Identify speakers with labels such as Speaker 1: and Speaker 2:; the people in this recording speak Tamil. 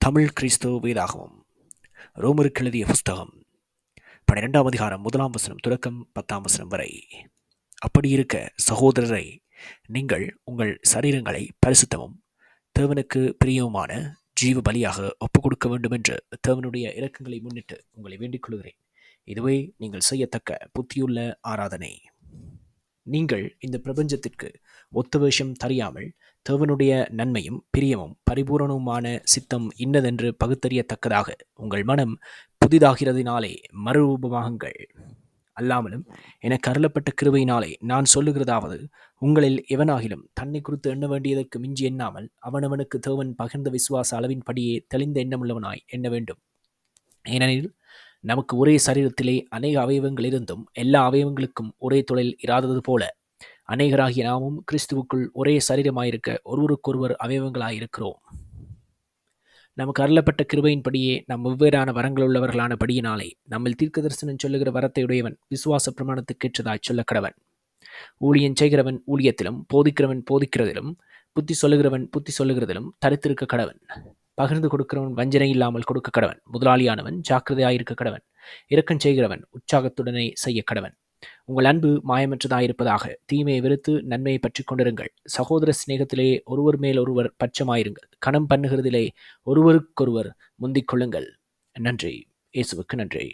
Speaker 1: தமிழ் கிறிஸ்தவ வேதாகமம் ரோமருக்கு எழுதிய புஸ்தகம் 12ஆம் அதிகாரம் 1ஆம் வசனம் தொடக்கம் 10ஆம் வசனம் வரை. அப்படி இருக்க சகோதரரை, நீங்கள் உங்கள் சரீரங்களை பரிசுத்தமும் தேவனுக்கு பிரியவுமான ஜீவ பலியாக ஒப்புக் கொடுக்க வேண்டும் என்று தேவனுடைய இரக்கங்களை முன்னிட்டு உங்களை வேண்டிக் கொள்கிறேன். இதுவே நீங்கள் செய்யத்தக்க புத்தியுள்ள ஆராதனை. நீங்கள் இந்த பிரபஞ்சத்திற்கு ஒத்த வேஷம் தறியாமல் தேவனுடைய நன்மையும் பிரியமும் பரிபூரணவுமான சித்தம் இன்னதென்று பகுத்தறியத்தக்கதாக உங்கள் மனம் புதிதாகிறதினாலே மறுரூபமாகுங்கள். அல்லாமலும் எனக்கு அருளப்பட்ட கிருபையினாலே நான் சொல்லுகிறதாவது, உங்களில் எவனாகிலும் தன்னை குறித்து எண்ண வேண்டியதற்கு மிஞ்சி எண்ணாமல் அவனவனுக்கு தேவன் பகிர்ந்த விசுவாச அளவின்படியே தெளிந்த எண்ணமுள்ளவனாய் எண்ண வேண்டும். ஏனெனில் நமக்கு ஒரே சரீரத்திலே அநேக அவயவங்கள் இருந்தும் எல்லா அவயவங்களுக்கும் ஒரே தொழில் இராதது போல, அநேகராகிய நாமும் கிறிஸ்துவுக்குள் ஒரே சரீரமாயிருக்க ஒருவருக்கொருவர் அவயவங்களாயிருக்கிறோம். நமக்கு அருளப்பட்ட கிருபையின்படியே நாம் வெவ்வேறான வரங்கள் உள்ளவர்களானபடியினாலே நம்மில் தீர்க்க தரிசனம் சொல்லுகிற வரத்தையுடையவன் விசுவாச பிரமாணத்துக்கேற்றதாய் சொல்ல கடவன். ஊழியம் செய்கிறவன் ஊழியத்திலும், போதிக்கிறவன் போதிக்கிறதிலும், புத்தி சொல்லுகிறவன் புத்தி சொல்லுகிறதிலும் தரித்திருக்க கடவன். பகிர்ந்து கொடுக்கிறவன் வஞ்சனை இல்லாமல் கொடுக்க கடவன். முதலாளியானவன் ஜாக்கிரதையாயிருக்க கடவன். இரக்கம் செய்கிறவன் உற்சாகத்துடனே செய்ய கடவன். உங்கள் அன்பு மாயமற்றதாயிருப்பதாக. தீமையை வெறுத்து நன்மையை பற்றி கொண்டிருங்கள். சகோதர சிநேகத்திலே ஒருவர் மேல் ஒருவர் பட்சமாயிருங்கள். கணம் பண்ணுகிறதிலே ஒருவருக்கொருவர் முந்திக் கொள்ளுங்கள். நன்றி. இயேசுவுக்கு நன்றி.